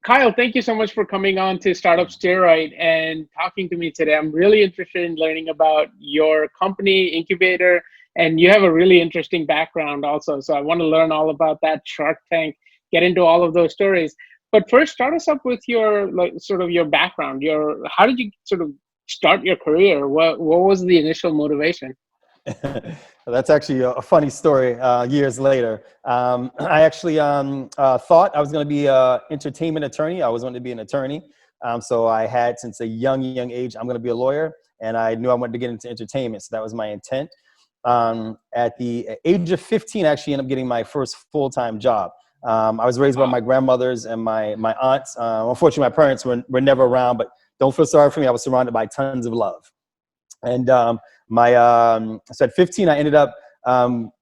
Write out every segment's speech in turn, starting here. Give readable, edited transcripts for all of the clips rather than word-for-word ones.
Kyle, thank you so much for coming on to Startup Steroid and talking to me today. I'm really interested in learning about your company, Inccubator, and you have a really interesting background also. So I want to learn all about that Shark Tank, get into all of those stories. But first, start us up with your sort of your background. Your how did you sort of start your career? What was the initial motivation? That's actually a funny story. Years later, I actually thought I was going to be an entertainment attorney. I was going to be an attorney. So I had, since a young age, I'm going to be a lawyer, and I knew I wanted to get into entertainment. So that was my intent. At the age of 15, I actually ended up getting my first full-time job. I was raised by my grandmothers and my aunts. Unfortunately, my parents were never around, but don't feel sorry for me. I was surrounded by tons of love. And so at 15, I ended up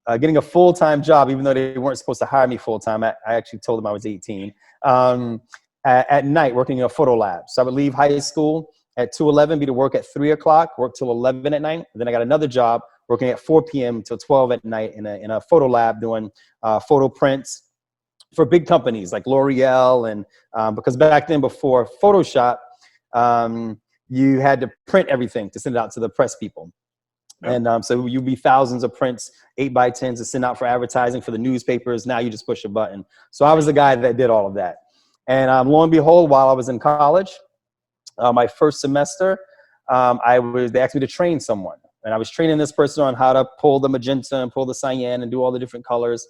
getting a full-time job, even though they weren't supposed to hire me full-time. I actually told them I was 18. At night, working in a photo lab. So I would leave high school at 2:11, be to work at 3 o'clock, work till 11 at night. And then I got another job working at 4 p.m. till 12 at night in a photo lab doing photo prints for big companies like L'Oreal. And because back then, before Photoshop, you had to print everything to send it out to the press people. And so you'd be thousands of prints, 8x10s to send out for advertising for the newspapers. Now you just push a button. So I was the guy that did all of that. And lo and behold, while I was in college, my first semester, they asked me to train someone. And I was training this person on how to pull the magenta and pull the cyan and do all the different colors.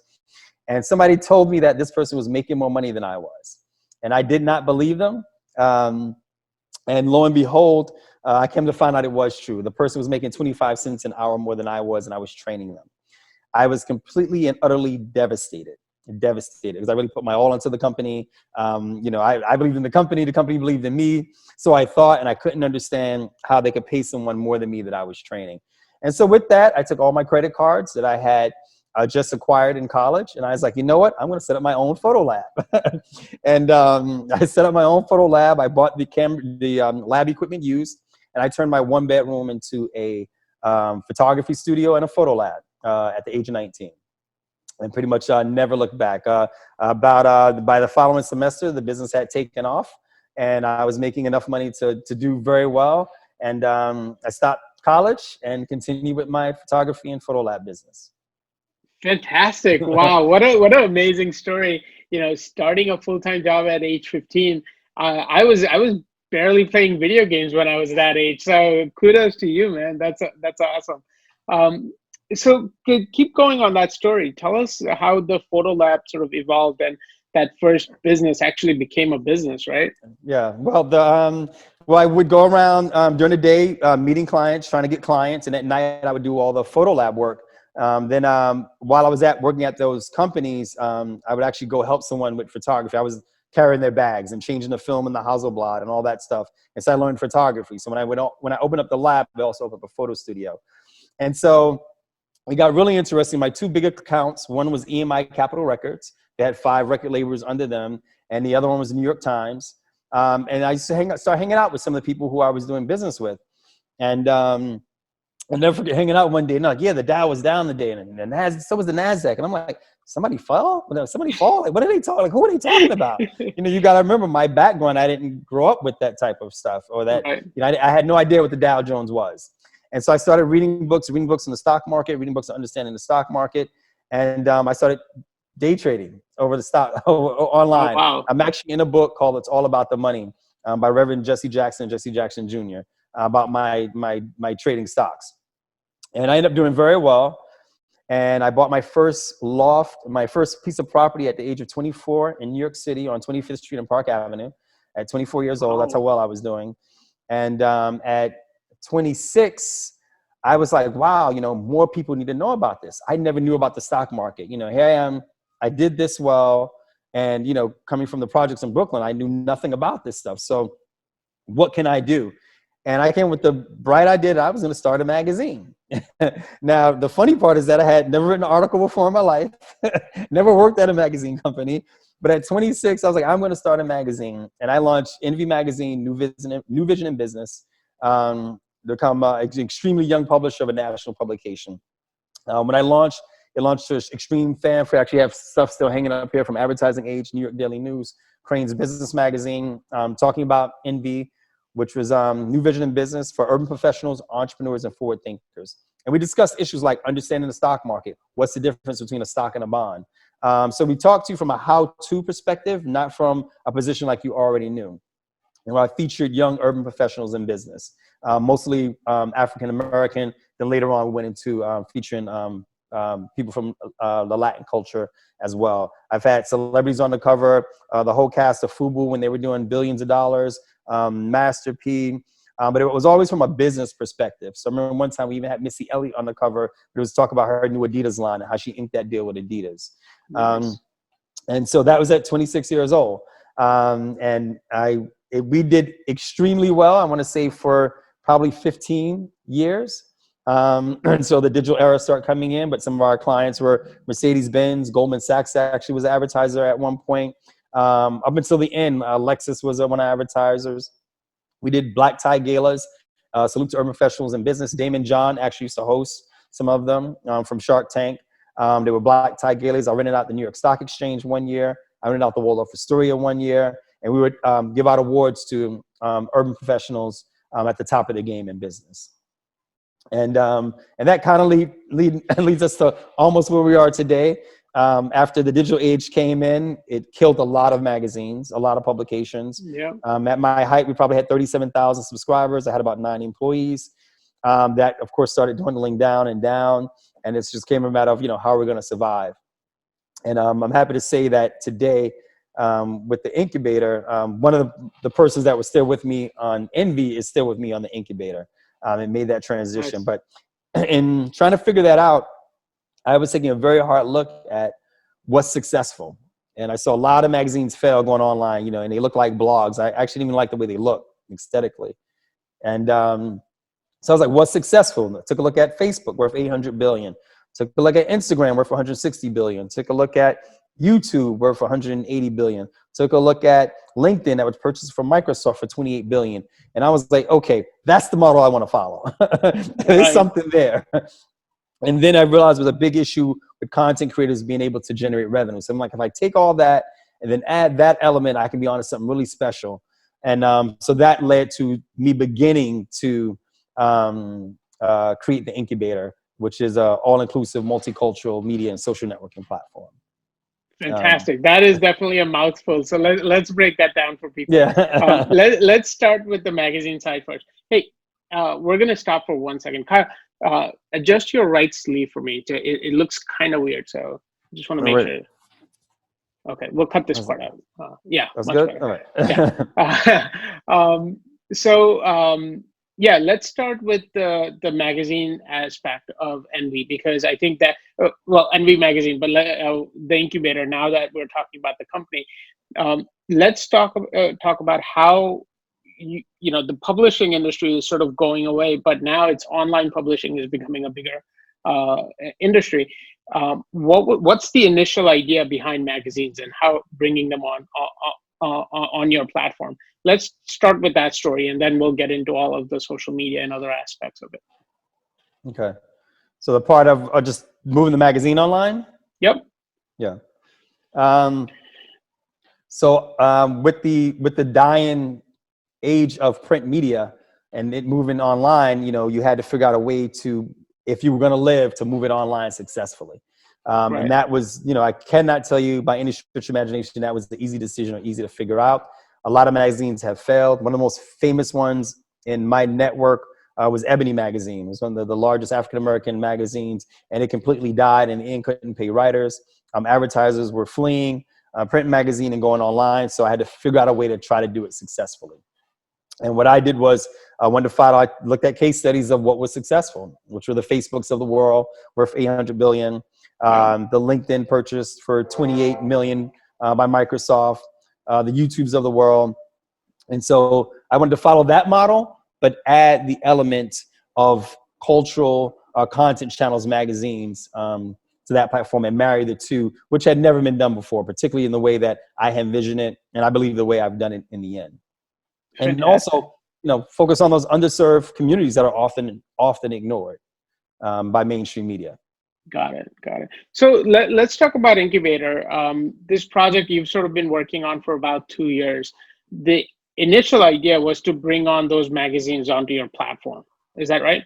And somebody told me that this person was making more money than I was. And I did not believe them. And lo and behold, I came to find out it was true. The person was making 25 cents an hour more than I was, and I was training them. I was completely and utterly devastated because I really put my all into the company. I believed in the company believed in me. So I thought, and I couldn't understand how they could pay someone more than me that I was training. And so with that, I took all my credit cards that I had just acquired in college. And I was like, you know what? I'm going to set up my own photo lab. And I set up my own photo lab. I bought the lab equipment used, and I turned my 1-bedroom into a photography studio and a photo lab at the age of 19. And pretty much never looked back. By the following semester, the business had taken off, and I was making enough money to do very well. And I stopped college and continued with my photography and photo lab business. Fantastic. Wow. What an amazing story. Starting a full-time job at age 15. I was barely playing video games when I was that age. So kudos to you, man. That's awesome. So keep going on that story. Tell us how the photo lab sort of evolved and that first business actually became a business, right? Yeah. Well, I would go around during the day meeting clients, trying to get clients, and at night I would do all the photo lab work. Then while I was working at those companies, I would actually go help someone with photography. I was carrying their bags and changing the film in the Hasselblad and all that stuff. And so I learned photography. So when I opened up the lab, I also opened up a photo studio. And so it got really interesting. My two big accounts, one was EMI Capitol Records. They had 5 record labels under them. And the other one was the New York Times. And I used to start hanging out with some of the people who I was doing business with. And I'll never forget hanging out one day. And like, yeah, the Dow was down the day, and so was the NASDAQ. And I'm like, somebody fell? Somebody fall? Like, what are they talking? Like, who are they talking about? You got to remember my background. I didn't grow up with that type of stuff, or that, right. I had no idea what the Dow Jones was. And so I started reading books in the stock market, reading books on understanding the stock market. And I started day trading over the stock online. Oh, wow. I'm actually in a book called It's All About the Money by Reverend Jesse Jackson Jr. About my trading stocks. And I ended up doing very well. And I bought my first loft, my first piece of property at the age of 24 in New York City on 25th Street and Park Avenue at 24 years old. That's how well I was doing. And at 26, I was like, wow, more people need to know about this. I never knew about the stock market. Here I am. I did this well. And, coming from the projects in Brooklyn, I knew nothing about this stuff. So what can I do? And I came with the bright idea that I was going to start a magazine. Now, the funny part is that I had never written an article before in my life, never worked at a magazine company. But at 26, I was like, I'm going to start a magazine. And I launched Envy Magazine, New Vision in Business, become an extremely young publisher of a national publication. When I launched It launched to extreme fanfare. Actually have stuff still hanging up here from Advertising Age, New York Daily News, Crane's Business Magazine, talking about Envy, which was new vision in business for urban professionals, entrepreneurs, and forward thinkers. And we discussed issues like understanding the stock market. What's the difference between a stock and a bond? So we talked to you from a how-to perspective, not from a position like you already knew. And I featured young urban professionals in business, mostly African-American. Then later on, we went into featuring people from the Latin culture as well. I've had celebrities on the cover, the whole cast of FUBU when they were doing billions of dollars, Master P, but it was always from a business perspective. So I remember one time we even had Missy Elliott on the cover. It was talk about her new Adidas line and how she inked that deal with Adidas. Nice. And so that was at 26 years old. And we did extremely well, I want to say, for probably 15 years. And so the digital era started coming in, but some of our clients were Mercedes-Benz, Goldman Sachs actually was an advertiser at one point. Up until the end, Lexus was one of our advertisers. We did black tie galas, salute to urban professionals in business. Damon John actually used to host some of them from Shark Tank. They were black tie galas. I rented out the New York Stock Exchange one year. I rented out the Waldorf Astoria one year. And we would give out awards to urban professionals at the top of the game in business. And that kind of leads us to almost where we are today. After the digital age came in, it killed a lot of magazines, a lot of publications. Yeah. At my height, we probably had 37,000 subscribers. I had about 9 employees. That, of course, started dwindling down and down. And it just came a matter of, how are we going to survive? And I'm happy to say that today, with the Incubator, one of the persons that was still with me on Envy is still with me on the Incubator. It made that transition. Nice. But in trying to figure that out, I was taking a very hard look at what's successful. And I saw a lot of magazines fail going online, and they look like blogs. I actually didn't even like the way they look aesthetically. And so I was like, what's successful? I took a look at Facebook, worth 800 billion. Took a look at Instagram, worth 160 billion. Took a look at YouTube, worth 180 billion. Took a look at LinkedIn, that was purchased from Microsoft for 28 billion. And I was like, okay, that's the model I want to follow. There's something there. And then I realized there was a big issue with content creators being able to generate revenue. So I'm like, if I take all that and then add that element, I can be onto something really special. And so that led to me beginning to create the Incubator, which is an all-inclusive multicultural media and social networking platform. Fantastic. That is definitely a mouthful. So let's break that down for people. Yeah. Let's start with the magazine side first. Hey, we're going to stop for 1 second. Adjust your right sleeve for me. It looks kind of weird, so I just want to make sure. Okay, we'll cut this part out. Yeah, that's good. Better. All right. Yeah, let's start with the magazine aspect of Envy, because I think that Envy magazine, but the Incubator. Now that we're talking about the company, let's talk about how the publishing industry is sort of going away, but now it's online publishing is becoming a bigger industry. What's the initial idea behind magazines and how bringing them on your platform? Let's start with that story, and then we'll get into all of the social media and other aspects of it. Okay. So the part of just moving the magazine online? Yep. Yeah. So with the dying age of print media and it moving online, you had to figure out a way to, if you were going to live, to move it online successfully. Right. And that was, I cannot tell you by any stretch of imagination that was the easy decision or easy to figure out. A lot of magazines have failed. One of the most famous ones in my network was Ebony magazine. It was one of the largest African-American magazines, and it completely died, and the ink couldn't pay writers. Advertisers were fleeing print magazine and going online, so I had to figure out a way to try to do it successfully. And what I did was I looked at case studies of what was successful, which were the Facebooks of the world, worth 800 billion, the LinkedIn purchased for 28 million by Microsoft, the YouTubes of the world. And so I wanted to follow that model, but add the element of cultural content channels, magazines to that platform, and marry the two, which had never been done before, particularly in the way that I envision it, and I believe the way I've done it in the end. And also, focus on those underserved communities that are often ignored by mainstream media. Got it. Got it. So let's talk about Incubator. This project you've sort of been working on for about 2 years. The initial idea was to bring on those magazines onto your platform. Is that right?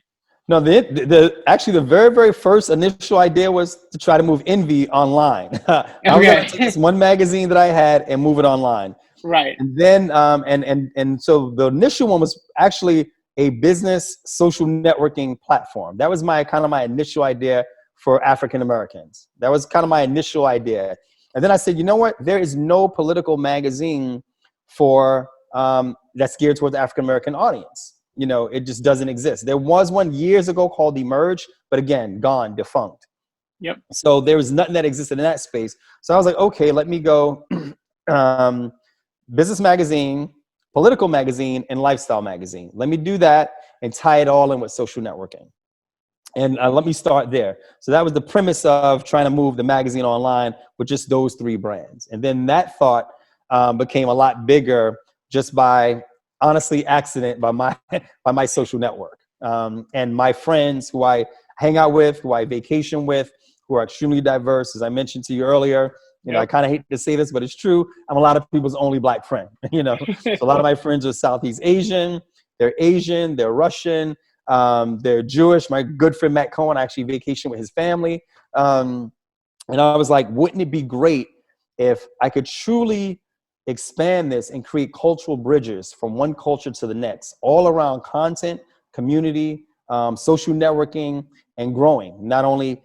No, the actually the very, very first initial idea was to try to move Envy online. I was going to take this Okay. one magazine that I had and move it online. Right. And then, and so the initial one was actually a business social networking platform. That was my kind of my initial idea for African Americans. That was kind of my initial idea. And then I said, you know what? There is no political magazine for that's geared towards the African American audience. You know, it just doesn't exist. There was one years ago called Emerge, but again, gone, defunct. Yep. So there was nothing that existed in that space. So I was like, okay, let me go. um, Business magazine, political magazine, and lifestyle magazine. Let me do that and tie it all in with social networking. And let me start there. So that was the premise of trying to move the magazine online with just those three brands. And then that thought became a lot bigger just by, honestly, accident by my by my social network. And my friends who I hang out with, who I vacation with, who are extremely diverse. As I mentioned to you earlier, you know, I Yep. kind of hate to say this, but it's true. I'm a lot of people's only Black friend, you know. So a lot of my friends are Southeast Asian, they're Russian, they're Jewish. My good friend Matt Cohen, I actually vacation with his family. And I was like, wouldn't it be great if I could truly expand this and create cultural bridges from one culture to the next, all around content, community, social networking, and growing, not only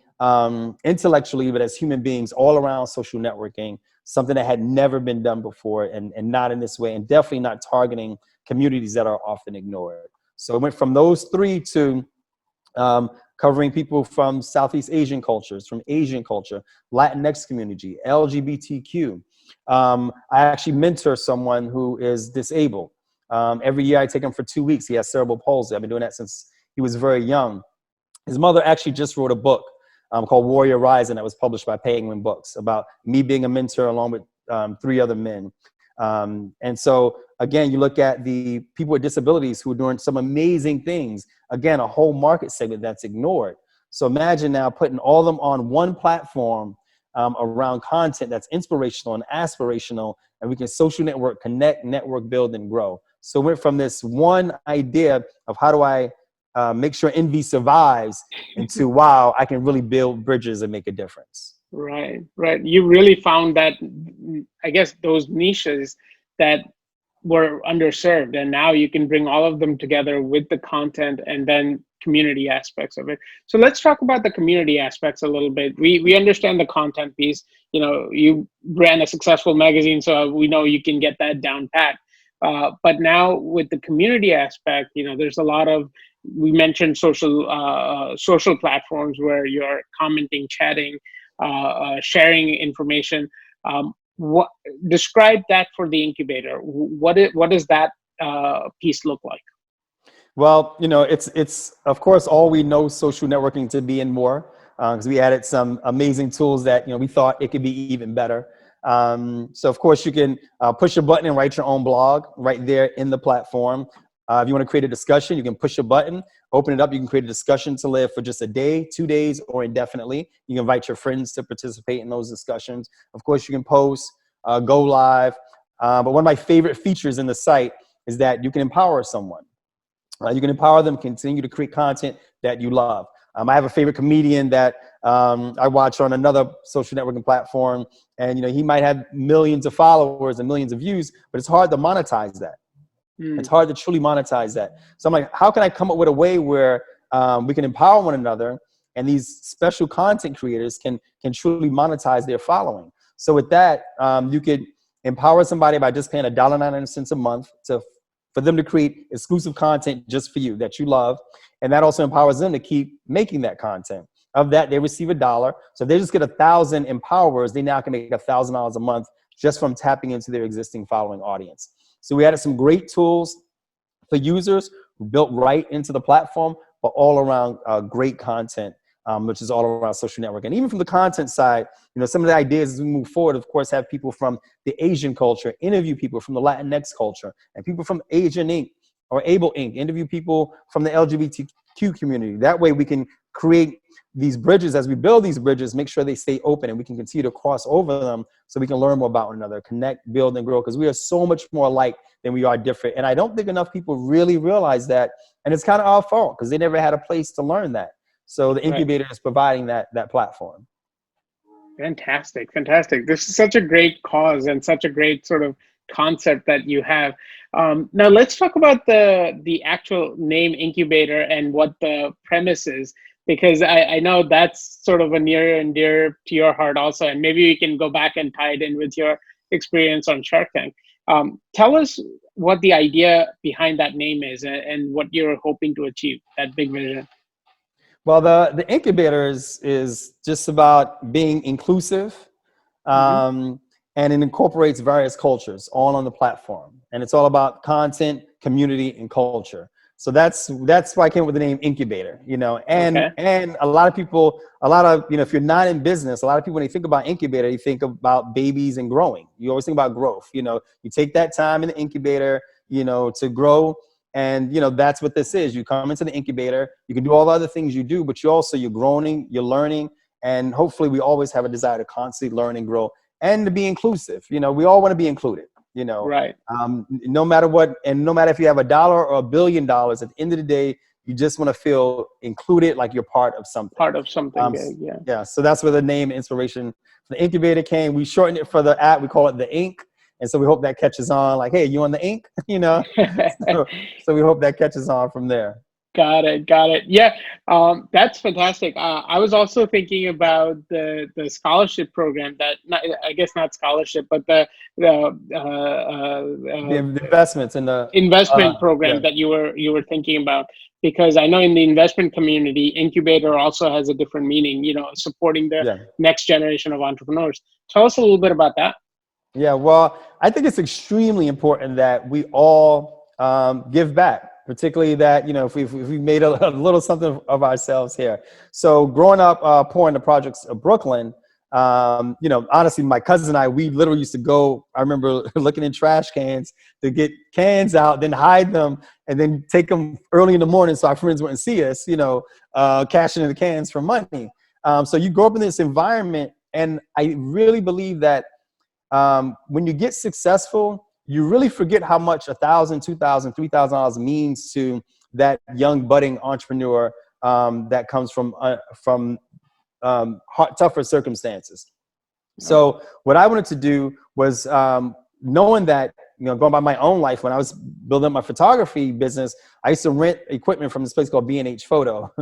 intellectually, but as human beings all around social networking, something that had never been done before and not in this way, and definitely not targeting communities that are often ignored. So it went from those three to covering people from Southeast Asian cultures, from Asian culture, Latinx community, LGBTQ. I actually mentor someone who is disabled. Every year I take him for 2 weeks. He has cerebral palsy. I've been doing that since he was very young. His mother actually just wrote a book called Warrior Rising that was published by Penguin Books about me being a mentor along with 3 other men. And so, again, you look at the people with disabilities who are doing some amazing things. Again, a whole market segment that's ignored. So imagine now putting all of them on one platform around content that's inspirational and aspirational, and we can social network, connect, network, build, and grow. So it went from this one idea of how do I make sure Envy survives into, wow, I can really build bridges and make a difference. Right, right. You really found that, I guess, those niches that were underserved, and now you can bring all of them together with the content and then community aspects of it. So let's talk about the community aspects a little bit. We understand the content piece. You know, you ran a successful magazine, so we know you can get that down pat. But now with the community aspect, you know, there's a lot of, we mentioned social platforms where you're commenting, chatting, sharing information. What describe that for the incubator? What does that piece look like? Well, you know, it's of course all we know social networking to be and more, because we added some amazing tools that, you know, we thought it could be even better. So of course you can push a button and write your own blog right there in the platform. If you want to create a discussion, you can push a button, open it up. You can create a discussion to live for just a day, 2 days, or indefinitely. You can invite your friends to participate in those discussions. Of course, you can post, go live. But one of my favorite features in the site is that you can empower someone. You can empower them, continue to create content that you love. I have a favorite comedian that I watch on another social networking platform, and, you know, he might have millions of followers and millions of views, but it's hard to monetize that. It's hard to truly monetize that. So I'm like, how can I come up with a way where we can empower one another, and these special content creators can truly monetize their following? So with that, you could empower somebody by just paying $1.99 a month for them to create exclusive content just for you that you love. And that also empowers them to keep making that content. Of that, they receive $1. So if they just get 1,000 empowerers, they now can make $1,000 a month just from tapping into their existing following audience. So we added some great tools for users built right into the platform, but all around great content, which is all around social network. And even from the content side, you know, some of the ideas as we move forward, of course, have people from the Asian culture, interview people from the Latinx culture, and people from Asian Inc. or Able Inc., interview people from the LGBTQ community. That way we can create these bridges, as we build these bridges, make sure they stay open and we can continue to cross over them so we can learn more about one another, connect, build, and grow, because we are so much more alike than we are different. And I don't think enough people really realize that. And it's kind of our fault because they never had a place to learn that. So the incubator is providing that platform. Fantastic. Fantastic. This is such a great cause and such a great sort of concept that you have. Now let's talk about the actual name Incubator and what the premise is, because I know that's sort of a near and dear to your heart also, and maybe we can go back and tie it in with your experience on Shark Tank. Tell us what the idea behind that name is and what you're hoping to achieve, that big vision. Well, the incubator is just about being inclusive, and it incorporates various cultures all on the platform. And it's all about content, community, and culture. So that's why I came up with the name Incubator, you know, and a lot of people, you know, if you're not in business, a lot of people, when they think about incubator, you think about babies and growing. You always think about growth. You know, you take that time in the incubator, you know, to grow. And, you know, that's what this is. You come into the incubator, you can do all the other things you do, but you're growing, you're learning. And hopefully we always have a desire to constantly learn and grow and to be inclusive. You know, we all want to be included, you know, right. No matter what, and no matter if you have $1 or $1 billion, at the end of the day, you just want to feel included, like you're part of something. Part of something big, yeah. Yeah, so that's where the name inspiration for the incubator came. We shortened it for the app. We call it the Inc. And so we hope that catches on, like, hey, you on the Inc? You know, so we hope that catches on from there. Got it. Yeah, that's fantastic. I was also thinking about the scholarship program I guess not scholarship, but the investments in the investment program that you were thinking about, because I know in the investment community, incubator also has a different meaning. You know, supporting the next generation of entrepreneurs. Tell us a little bit about that. Yeah, well, I think it's extremely important that we all give back. Particularly that, you know, if we've made a little something of ourselves here. So growing up poor in the projects of Brooklyn, you know, honestly, my cousin and I, we literally used to go, I remember looking in trash cans to get cans out, then hide them, and then take them early in the morning so our friends wouldn't see us, you know, cashing in the cans for money. So you grow up in this environment, and I really believe that when you get successful, you really forget how much $1,000, $2,000, $3,000 means to that young budding entrepreneur that comes from tougher circumstances. So what I wanted to do was, knowing that, you know, going by my own life, when I was building up my photography business, I used to rent equipment from this place called B&H Photo,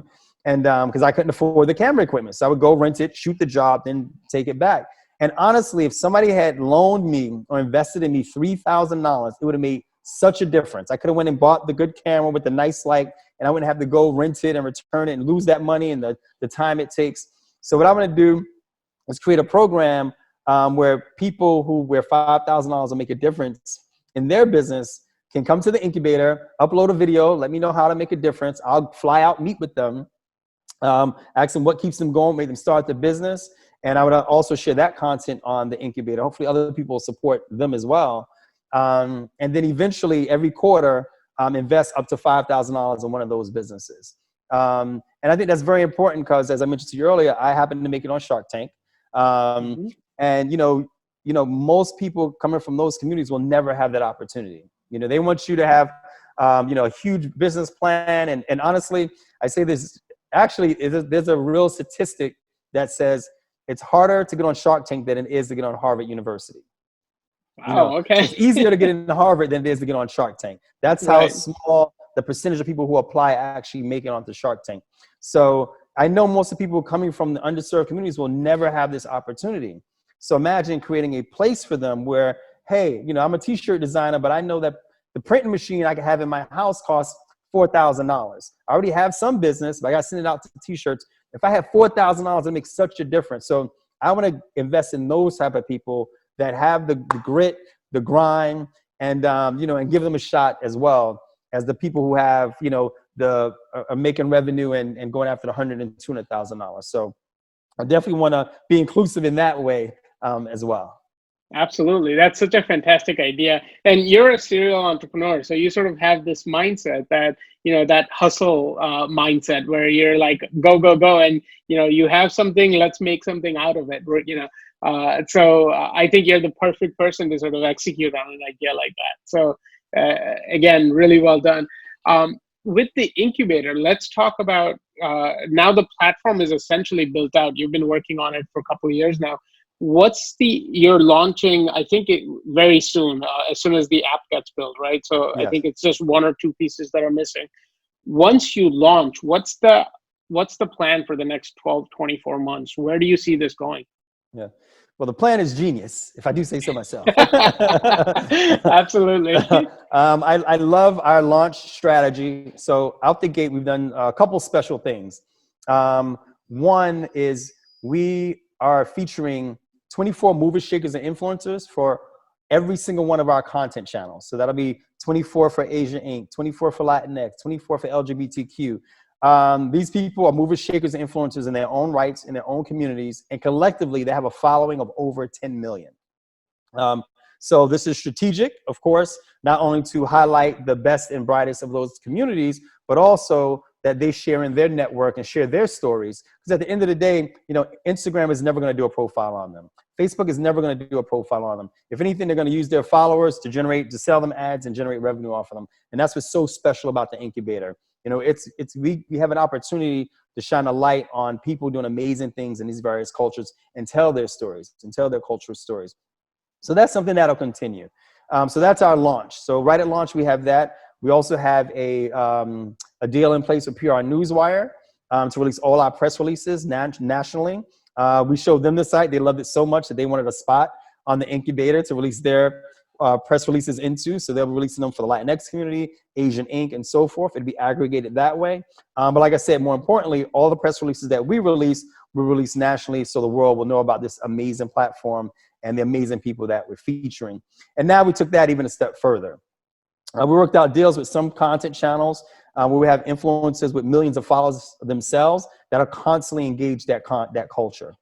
and because I couldn't afford the camera equipment, so I would go rent it, shoot the job, then take it back. And honestly, if somebody had loaned me or invested in me $3,000, it would have made such a difference. I could have went and bought the good camera with the nice light, and I wouldn't have to go rent it and return it and lose that money and the time it takes. So what I want to do is create a program where people where $5,000 will make a difference in their business can come to the incubator, upload a video, let me know how to make a difference. I'll fly out, meet with them, ask them what keeps them going, make them start the business. And I would also share that content on the incubator. Hopefully other people will support them as well. And then eventually every quarter, invest up to $5,000 in one of those businesses. And I think that's very important because, as I mentioned to you earlier, I happened to make it on Shark Tank. And, you know, most people coming from those communities will never have that opportunity. You know, they want you to have, you know, a huge business plan. And honestly, I say this, actually, there's a real statistic that says it's harder to get on Shark Tank than it is to get on Harvard University. Wow, you know, okay. So it's easier to get into Harvard than it is to get on Shark Tank. That's how small the percentage of people who apply actually make it onto Shark Tank. So I know most of the people coming from the underserved communities will never have this opportunity. So imagine creating a place for them where, hey, you know, I'm a t-shirt designer, but I know that the printing machine I can have in my house costs $4,000. I already have some business, but I got to send it out to t-shirts. If I have $4,000, it makes such a difference. So I want to invest in those type of people that have the grit, the grind, and you know, and give them a shot as well as the people who have, you know, are making revenue and going after the $100,000 and $200,000. So I definitely want to be inclusive in that way as well. Absolutely. That's such a fantastic idea. And you're a serial entrepreneur. So you sort of have this mindset that, that hustle mindset where you're like, go, go, go. And, you have something, let's make something out of it. I think you're the perfect person to sort of execute on an idea like that. So again, really well done. With the incubator, let's talk about now the platform is essentially built out. You've been working on it for a couple of years now. You're launching, I think very soon, as soon as the app gets built, right? So I Yes. think it's just one or two pieces that are missing. Once you launch, what's the plan for the next 12, 24 months? Where do you see this going? Yeah. Well, the plan is genius, if I do say so myself. Absolutely. I love our launch strategy. So out the gate, we've done a couple special things. One is we are featuring 24 movers, shakers, and influencers for every single one of our content channels. So that'll be 24 for Asian Inc., 24 for Latinx, 24 for LGBTQ. These people are movers, shakers, and influencers in their own rights, in their own communities, and collectively they have a following of over 10 million. So this is strategic, of course, not only to highlight the best and brightest of those communities, but also that they share in their network and share their stories. Because at the end of the day, Instagram is never going to do a profile on them. Facebook is never going to do a profile on them. If anything, they're going to use their followers to sell them ads and generate revenue off of them. And that's what's so special about the incubator. We have an opportunity to shine a light on people doing amazing things in these various cultures and tell their stories and tell their cultural stories. So that's something that'll continue. So that's our launch. So right at launch, we have that. We also have a deal in place with PR Newswire to release all our press releases nationally. We showed them the site. They loved it so much that they wanted a spot on the incubator to release their press releases into. So they'll be releasing them for the Latinx community, Asian Inc., and so forth. It'd be aggregated that way. But like I said, more importantly, all the press releases that we release nationally so the world will know about this amazing platform and the amazing people that we're featuring. And now we took that even a step further. We worked out deals with some content channels where we have influencers with millions of followers themselves that are constantly engaged that culture.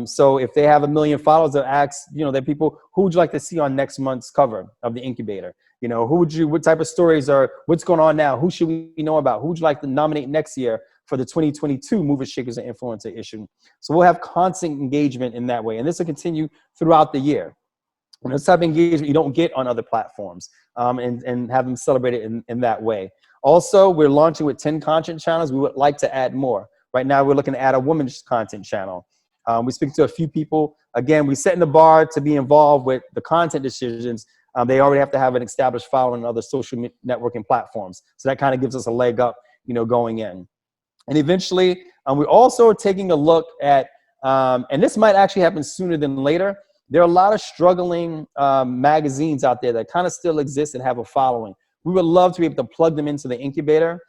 So if they have 1 million followers, they'll ask, their people, who would you like to see on next month's cover of the incubator? What type of stories what's going on now? Who should we know about? Who would you like to nominate next year for the 2022 Movers, Shakers, and Influencer issue? So we'll have constant engagement in that way. And this will continue throughout the year. And this type of engagement you don't get on other platforms and have them celebrated in that way. Also, we're launching with 10 content channels. We would like to add more. Right now, we're looking to add a women's content channel. We speak to a few people. Again, we set in the bar to be involved with the content decisions. They already have to have an established following on other social networking platforms. So that kind of gives us a leg up, going in. And eventually, we're also taking a look at, and this might actually happen sooner than later, there are a lot of struggling magazines out there that kind of still exist and have a following. We would love to be able to plug them into the incubator,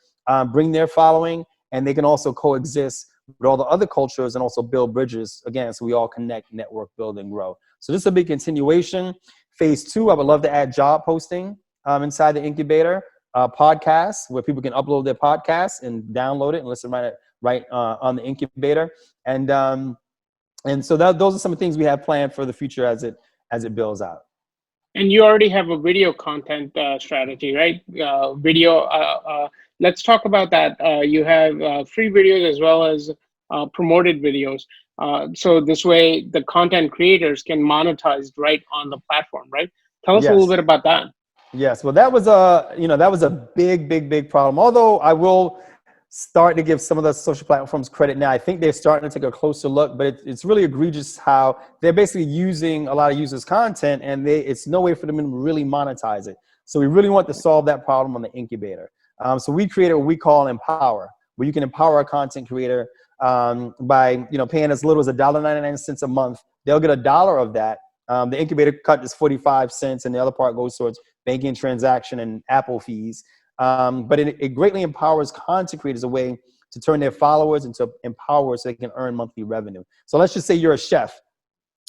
bring their following, and they can also coexist with all the other cultures and also build bridges, again, so we all connect, network, build, and grow. So this is a big continuation. Phase 2, I would love to add job posting inside the incubator, podcasts where people can upload their podcasts and download it and listen right on the incubator. And so those are some of the things we have planned for the future as it builds out. And you already have a video content strategy, right? Let's talk about that. You have free videos as well as promoted videos. So this way, the content creators can monetize right on the platform, right? Tell us a little bit about that. Yes. Well, that was a big problem. Although I will start to give some of the social platforms credit now. I think they're starting to take a closer look, but it's really egregious how they're basically using a lot of users' content and it's no way for them to really monetize it. So we really want to solve that problem on the incubator. So we created what we call Empower, where you can empower a content creator by paying as little as $1.99 a month. They'll get $1 of that. The incubator cut is 45 cents, and the other part goes towards banking transaction and Apple fees. But it greatly empowers content creators a way to turn their followers into empowerers so they can earn monthly revenue. So let's just say you're a chef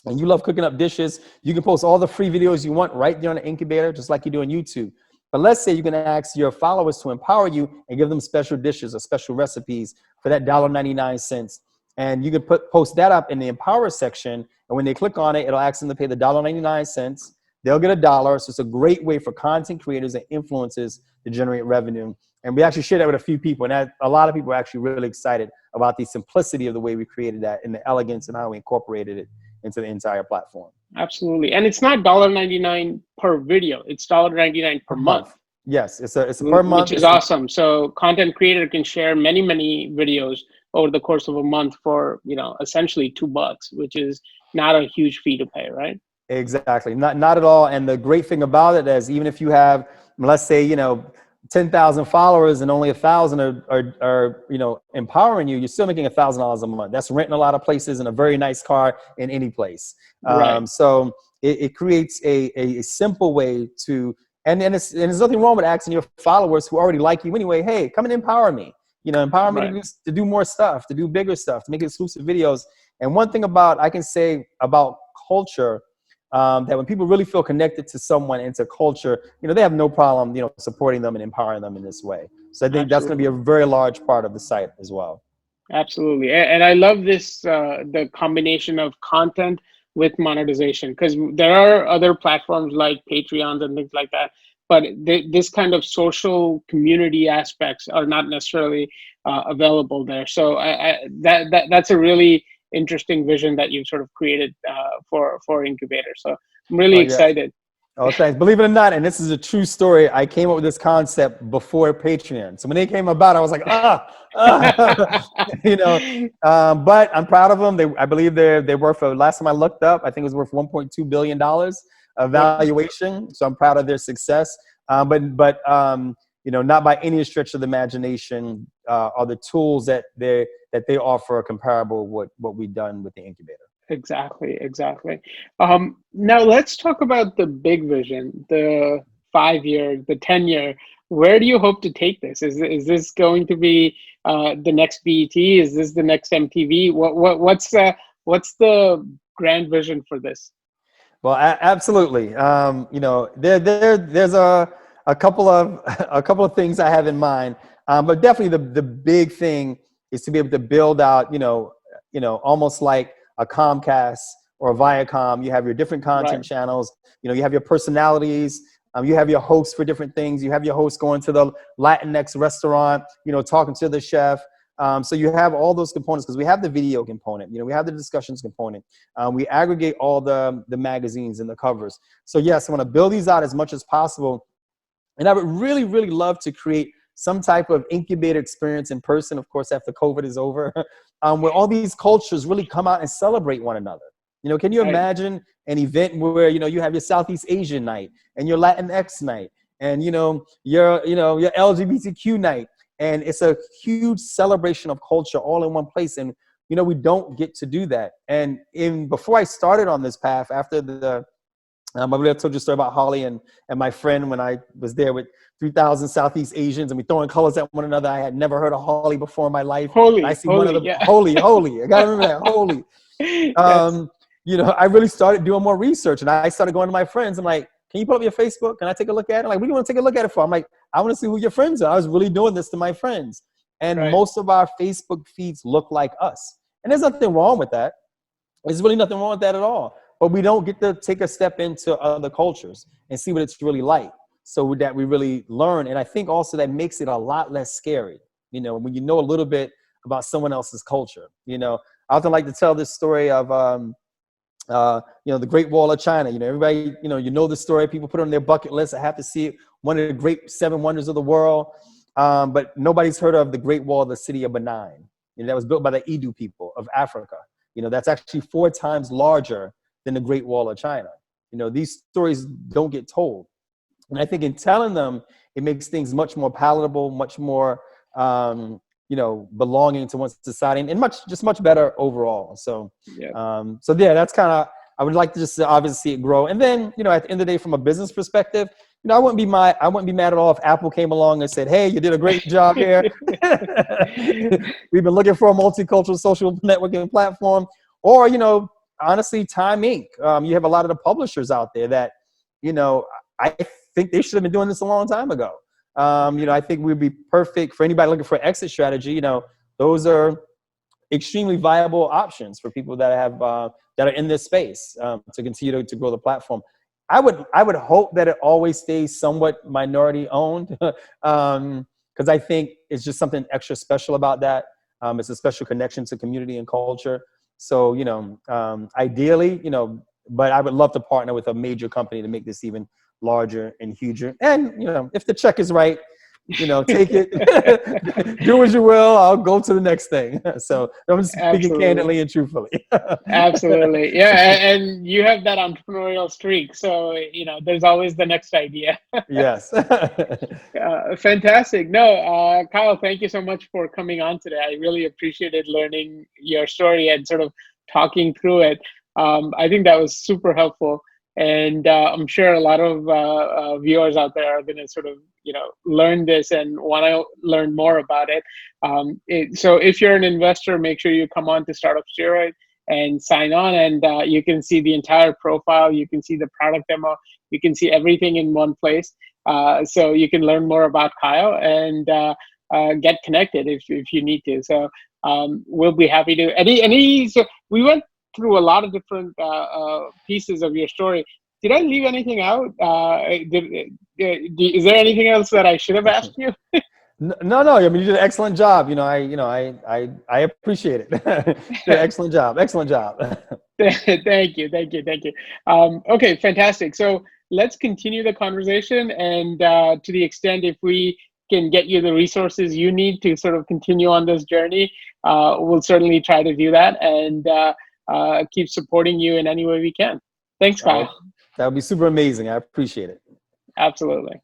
and you love cooking up dishes. You can post all the free videos you want right there on the incubator, just like you do on YouTube. But let's say you can ask your followers to empower you and give them special dishes or special recipes for that $1.99. And you can post that up in the Empower section. And when they click on it, it'll ask them to pay the $1.99. They'll get $1. So it's a great way for content creators and influencers to generate revenue. And we actually shared that with a few people. And a lot of people are actually really excited about the simplicity of the way we created that and the elegance and how we incorporated it into the entire platform. Absolutely. And it's not $1.99 per video. It's $1.99 per month. Yes, it's a per month. Which is awesome. So content creator can share many, many videos over the course of a month for, essentially $2, which is not a huge fee to pay, right? Exactly. Not at all. And the great thing about it is, even if you have, let's say, 10,000 followers and only 1,000 are empowering you, you're still making $1,000 a month. That's renting a lot of places in a very nice car in any place. Right. So it creates a simple way to, and there's nothing wrong with asking your followers who already like you anyway, hey, come and empower me. Empower me to do more stuff, to do bigger stuff, to make exclusive videos. And one thing I can say about culture, that when people really feel connected to someone and to culture, they have no problem, supporting them and empowering them in this way. So I think that's going to be a very large part of the site as well. Absolutely. And I love this, the combination of content with monetization, because there are other platforms like Patreons and things like that, but this kind of social community aspects are not necessarily available there. So that's a really interesting vision that you've sort of created for Inccubator. So I'm really excited. Oh, thanks. Believe it or not, and this is a true story, I came up with this concept before Patreon. So when they came about, I was like, but I'm proud of them. I believe they're worth, last time I looked up, I think it was worth $1.2 billion of valuation. So I'm proud of their success. But not by any stretch of the imagination are the tools that they offer comparable with what we've done with the Incubator. Exactly. Now let's talk about the big vision, the 5-year, the 10-year. Where do you hope to take this? Is this going to be the next BET? Is this the next MTV? What's the grand vision for this? Well, absolutely. There's a couple of things I have in mind, but definitely the big thing is to be able to build out, almost like a Comcast or a Viacom. You have your different content channels. You have your personalities. You have your hosts for different things. You have your hosts going to the Latinx restaurant, talking to the chef. So you have all those components because we have the video component. We have the discussions component. We aggregate all the magazines and the covers. So yes, I want to build these out as much as possible. And I would really, really love to create some type of incubator experience in person, of course, after COVID is over, where all these cultures really come out and celebrate one another. Can you imagine an event where, you have your Southeast Asian night and your Latinx night and, your LGBTQ night, and it's a huge celebration of culture all in one place. And, we don't get to do that. And before I started on this path, after I believe I told you a story about Holly and my friend when I was there with 3,000 Southeast Asians and we throwing colors at one another. I had never heard of Holly before in my life. Holy. I gotta remember that, holy. I really started doing more research and I started going to my friends. I'm like, can you put up your Facebook? Can I take a look at it? Like, what do you want to take a look at it for? I'm like, I want to see who your friends are. I was really doing this to my friends. And most of our Facebook feeds look like us. And there's nothing wrong with that. There's really nothing wrong with that at all. But we don't get to take a step into other cultures and see what it's really like so that we really learn. And I think also that makes it a lot less scary, when you know a little bit about someone else's culture. I often like to tell this story of, the Great Wall of China. Everybody, the story. People put it on their bucket list. I have to see it. One of the great 7 wonders of the world. But nobody's heard of the Great Wall of the city of Benin. That was built by the Edo people of Africa. That's actually 4 times larger than the Great Wall of China. These stories don't get told. And I think in telling them, it makes things much more palatable, much more, belonging to one society and much better overall. So, that's kind of, I would like to just obviously see it grow. And then, at the end of the day, from a business perspective, I wouldn't be mad at all if Apple came along and said, hey, you did a great job here. We've been looking for a multicultural social networking platform. Or, honestly, Time Inc. You have a lot of the publishers out there that, I think they should have been doing this a long time ago. I think we'd be perfect for anybody looking for an exit strategy. Those are extremely viable options for people that have that are in this space to continue to grow the platform. I would hope that it always stays somewhat minority owned, because I think it's just something extra special about that. It's a special connection to community and culture. So, ideally, but I would love to partner with a major company to make this even larger and huger. And, if the check is right, take it, do as you will. I'll go to the next thing. So I'm just speaking candidly and truthfully. Absolutely. Yeah. And you have that entrepreneurial streak. So, there's always the next idea. Yes. Fantastic. No, Kyle, thank you so much for coming on today. I really appreciated learning your story and sort of talking through it. I think that was super helpful. And I'm sure a lot of viewers out there are going to sort of, learn this and want to learn more about it. So if you're an investor, make sure you come on to Startup Steroid and sign on, and you can see the entire profile. You can see the product demo. You can see everything in one place. So you can learn more about Kyle and get connected if you need to. So we'll be happy to. So we went through a lot of different pieces of your story. Did I leave anything out? Is there anything else that I should have asked you? No. I mean, you did an excellent job. I appreciate it. You did an excellent job. Excellent job. Thank you. Okay, fantastic. So let's continue the conversation, and to the extent if we can get you the resources you need to sort of continue on this journey, we'll certainly try to do that and keep supporting you in any way we can. Thanks, Kyle. That would be super amazing. I appreciate it. Absolutely.